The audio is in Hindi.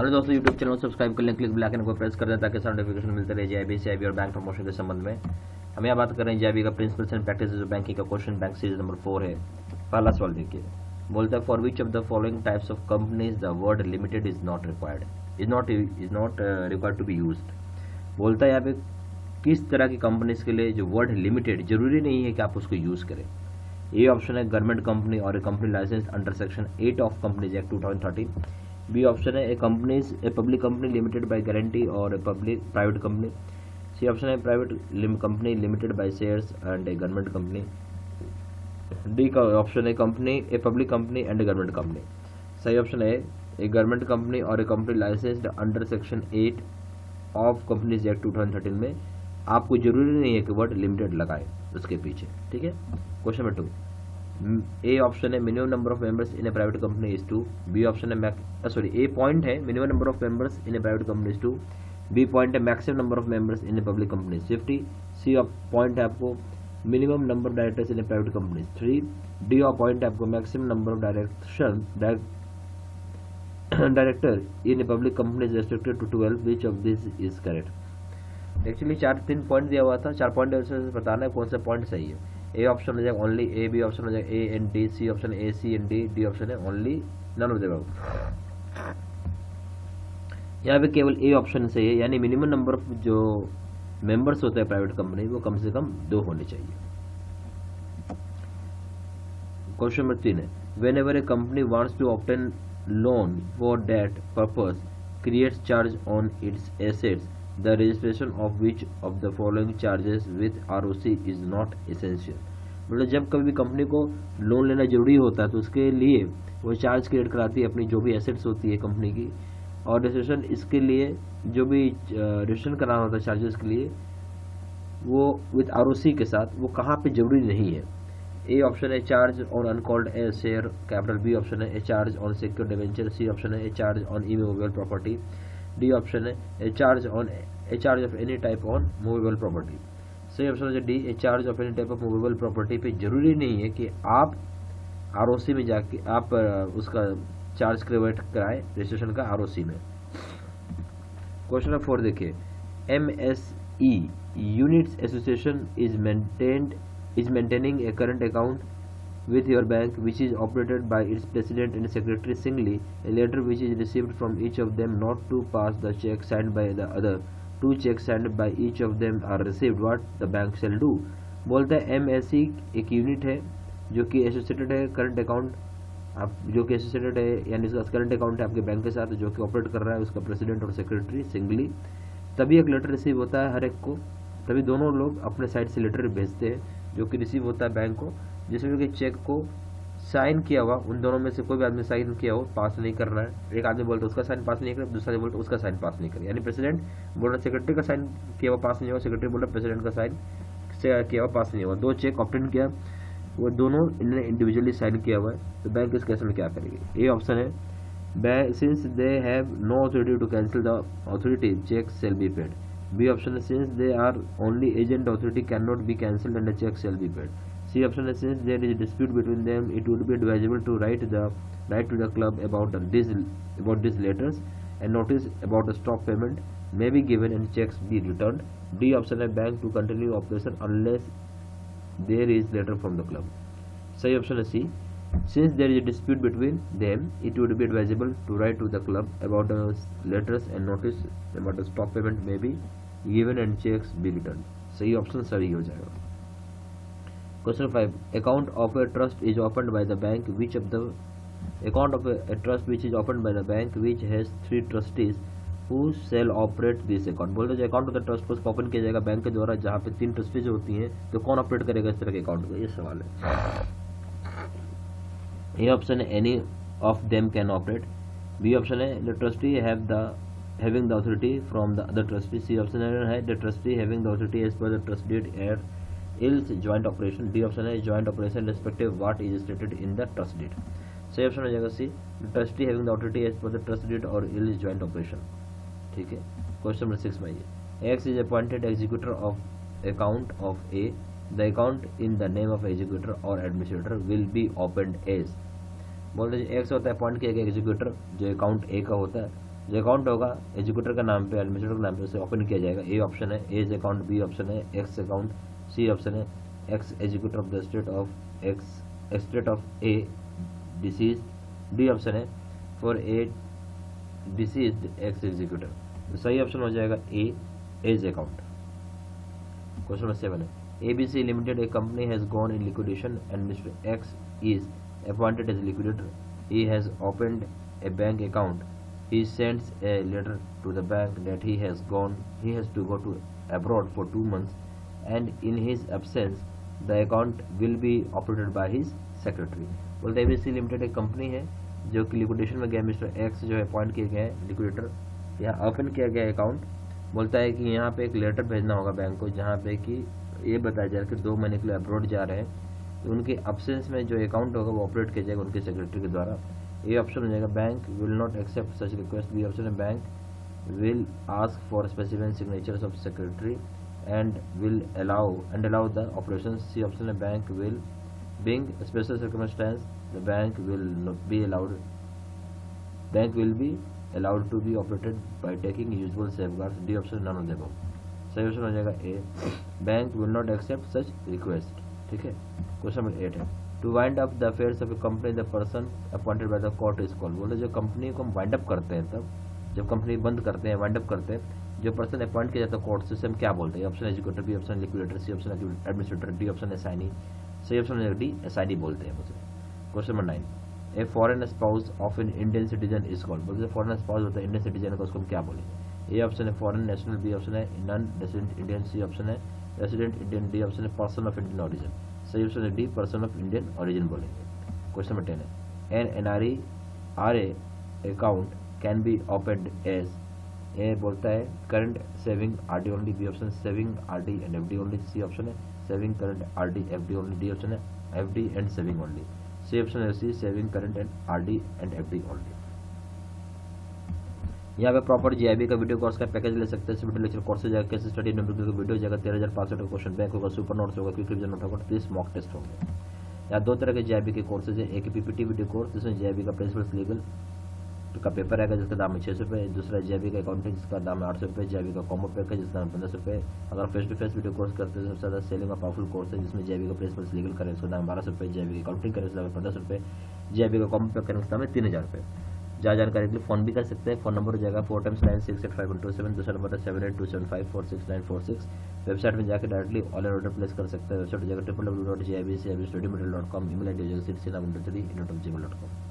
हेलो दोस्तों, यूट्यूब चैनल सब्सक्राइब कर लें, क्लिक बेल आइकन को प्रेस कर दें ताकि नोटिफिकेशन मिलते रहे जेआईबी सीआईबी और बैंक प्रमोशन के संबंध में। हम यहाँ बात कर रहे हैं जेआईबी का principles and practices of banking का क्वेश्चन बैंक सीरीज नंबर 4 है। पहला सवाल देखिए, बोलता है for which of the following types of companies the word limited is not required, is not required to be used. बोलता है यहाँ पे किस तरह की कंपनीज के लिए जो वर्ड लिमिटेड जरूरी नहीं है कि आप उसको यूज करें। ए ऑप्शन है गवर्नमेंट कंपनी और a company licence under section 8 of companies act 2013। B option है a public company limited by guarantee और a public private company. C option है private company limited by shares and a government company. D का ऑप्शन है a public company and a government company. सही ऑप्शन है ए गवर्नमेंट कंपनी और a company licensed under section 8 of companies act 2013 में आपको जरूरी नहीं है कि वर्ड लिमिटेड लगाए उसके पीछे। ठीक है। क्वेश्चन नंबर 2, ए ऑप्शन है minimum number of members in a private company is 2। B option है ए पॉइंट है minimum number of members in a private company is 2। B point है maximum number of members in a public company is 50। C point है आपको minimum number of directors in a private company is 3। D point है आपको maximum number of director in a public company is restricted to 12। Which of this is correct. Actually 3 point दिया हुआ था, 4 पॉइंट बताना है कौन सा पॉइंट सही है। ए ऑप्शन हो जाएगा ओनली ए, बी ऑप्शन हो जाएगा A and D, C option A C and D, D option है only none of the above. यहाँ पे केवल ए ऑप्शन सही है, यानी मिनिमम नंबर ऑफ जो मेंबर्स होते हैं प्राइवेट कंपनी वो कम से कम 2 होने चाहिए। क्वेश्चन नंबर 3 है whenever a company wants to obtain loan for that purpose creates charge on its assets the registration of which of the following charges with ROC is not essential. मतलब जब कभी भी कंपनी को लोन लेना जरूरी होता है तो उसके लिए वो चार्ज क्रिएट कराती है अपनी जो भी एसेट्स होती है कंपनी की, और रजिस्ट्रेशन इसके लिए जो भी रजिस्ट्रेशन कराना होता है चार्जेस के लिए वो विथ आरओसी के साथ, वो कहाँ पे जरूरी नहीं है। ए ऑप्शन है charge on uncalled a share capital. B option है a charge on secure debenture. C option है a charge on immovable property. D option है a charge of any type on movable property. सही ऑप्शन है D a charge of any type of movable property पे जरूरी नहीं है कि आप आरओसी में जाके आप उसका चार्ज क्रिएट कराएं रजिस्ट्रेशन का आरओसी में। क्वेश्चन नंबर 4 देखिए, MSE units association is maintaining A current account with your bank which is operated by its president and secretary singly. A letter which is received from each of them not to pass the check signed by the other. 2 checks signed by each of them are received. What the bank shall do? बोलता है MSE एक यूनिट है जो कि एसोसिएटेड है करंट अकाउंट, आप जो कि एसोसिएटेड है यानी उसका करंट अकाउंट है आपके बैंक के साथ, जो कि ऑपरेट कर रहा है उसका प्रेसिडेंट और सेक्रेटरी सिंगली। तभी एक लेटर रिसीव होता है हर एक को, तभी दोनों लोग अपने साइड से लेटर भेजते हैं जो कि रिसीव होता है बैंक को, जिसमें कि चेक को साइन किया हुआ उन दोनों में से कोई भी आदमी साइन किया हो पास नहीं कर रहा है। एक आदमी बोलता है उसका साइन पास नहीं कर, दूसरा बोलता है उसका साइन पास नहीं कर, यानी प्रेसिडेंट बोल रहा सेक्रेटरी का साइन किया हुआ पास नहीं हुआ, सेक्रेटरी बोल रहा प्रेसिडेंट का साइन किया हुआ पास नहीं हुआ। 2 चेक ऑब्टेन किया, वो दोनों इन्होंने इंडिविजुअली साइन किया हुआ है, तो बैंक इस केस में क्या करेगी। ए ऑप्शन है since they have no authority to cancel the authority cheque shall be paid. B option है since they are only agent authority can not be cancelled and cheque shall be paid. C option is since there is a dispute between them, it would be advisable to write to the club about these letters, and notice about the stop payment may be given and checks be returned. D option is bank to continue operation unless there is letter from the club. सही option is C. Since there is a dispute between them, it would be advisable to write to the club about the letters and notice about the stop payment may be given and checks be returned. सही option सही हो जाएगा। Question 5. Account of a trust is opened by the bank. Which of the account of a trust which is opened by the bank which has 3 trustees who shall operate this account। बोलते हैं अकाउंट ऑफ द ट्रस्ट को ओपन किया जाएगा बैंक के द्वारा जहाँ पे 3 ट्रस्टीज होती हैं, तो कौन ऑपरेट करेगा इस तरह के अकाउंट को, ये सवाल है। ये ऑप्शन है any of them can operate. B option है the trustee having the authority from the other trustee। C option है the trustee having the authority as per the trust deed or else joint operation। D option है joint operation respective what is stated in the trust deed। सही ऑप्शन हो जाएगा C trustee having the authority as per the trust deed और else joint operation। ठीक है। क्वेश्चन नंबर 6 में ये X is appointed executor of account of A, the account in the name of executor और administrator will be opened as. बोलते हैं एक्स होता है अपॉइंट किया गया एग्जीक्यूटर जो अकाउंट ए का होता है, जो अकाउंट होगा एग्जीक्यूटर का नाम पे, एडमिनिस्ट्रेटर के नाम पे, उसे ओपन किया जाएगा। ए ऑप्शन है एज अकाउंट, बी ऑप्शन है एक्स अकाउंट, सी ऑप्शन है X executor of the estate of A deceased, D option है for A deceased X executor. तो सही ऑप्शन हो जाएगा A A's account. Question number 7 है ABC Limited, a company has gone in liquidation and Mr. X is appointed as liquidator. He has opened a bank account. He sends a letter to the bank that he has to go to abroad for 2 months, and in his absence the account will be operated by his secretary. बोलते ABC Limited एक कंपनी है जो कि लिक्विडेशन में गया, मिस्टर एक्स जो है अपॉइंट किए गए हैं लिक्विडेटर, यहाँ ओपन किया गया अकाउंट। बोलता है कि यहाँ पे एक लेटर भेजना होगा बैंक को, जहाँ पे कि ये बताया जाए कि 2 महीने के लिए अब्रॉड जा रहे हैं, तो उनके अब्सेंस में जो अकाउंट होगा वो ऑपरेट किया जाएगा उनके सेक्रेटरी के द्वारा। ये ऑप्शन हो जाएगा bank will not accept such request. B option है bank will ask for specific signatures of secretary and will allow the operation. C option है bank will being special circumstance the bank will be allowed to be operated by taking usual safeguards. D option none of the above. सही ऑप्शन हो जाएगा A bank will not accept such request. ठीक है, क्वेश्चन नंबर 8 है to wind up the affairs of a company the person appointed by the court is called. बोले जो कंपनी को हम वाइंड अप करते हैं, तब जब कंपनी बंद करते हैं वाइंड अप करते हैं, जो पर्सन अपॉइंट किया जाता है कोर्ट से हम क्या बोलते हैं? Option executor, B option liquidator, C option administrator, D option assignee. सही ऑप्शन है डी असाइनी बोलते हैं मुझे। Question number 9 a foreign spouse of an Indian citizen is called. बोलते हैं फॉरेन स्पाउस होता है इंडियन सिटीजन का, उसको हम क्या बोलेंगे? ए ऑप्शन है फॉरेन नेशनल, बी ऑप्शन है non resident Indian, C option है रेसिडेंट इंडियन, डी ऑप्शन है पर्सन ऑफ इंडियन ओरिजिन। सही ऑप्शन है D person of Indian origin बोलेंगे। क्वेश्चन नंबर 10 है an NRE-RA account can be opened as. A बोलता है current saving RD only, B option saving RD and FD only, C option है saving current RD FD only, D option है FD and saving only. C option है C saving current and RD and FD only. यहाँ पे प्रॉपर JAIIB का वीडियो कोर्स का पैकेज ले सकते हैं। इस वीडियो लेक्चर कोर्स हो जाएगा, केस स्टडी नंबर का वीडियो हो जाएगा, 13,500 का क्वेश्चन बैंक होगा, सुपर नोट्स होगा, क्विक रिवीजन नोट होगा, 30 मॉक टेस्ट होंगे। यहाँ 2 तरह के JAIIB के कोर्सेज है, एक PPT वीडियो कोर्स जिसमें JAIIB का प्रिंसिपल्स लीगल का पेपर आएगा जिसका दाम है 600 रुपये, दूसरा JAIIB का अकाउंटिंग जिसका दाम है 800 रुपये, JAIIB का कॉम्बो पैक है जिसका दाम 1500 रुपये। अगर face to face video course करते हैं सबसे ज़्यादा सेलिंग और पावरफुल कोर्स है जिसमें JAIIB का प्रिंसिपल्स लीगल करें उसका दाम 1200 रुपये, JAIIB की अकाउंटिंग करें उसका दाम 1500 रुपये, JAIIB का कॉम्बो पैक करें उसका दाम है 3000 रुपये। ज़्यादा जानकारी के लिए फोन भी कर सकते हैं। फोन नंबर हो जाएगा 4 times 968527, दूसरा नंबर है 7827546946। वेबसाइट में जाकर डायरेक्टली ऑनलाइन ऑर्डर प्लेस कर सकते हैं। वेबसाइट हो जाएगा www.jaibcabstudymaterial.com, ईमेल आईडी हो जाएगा citcina123@gmail.com।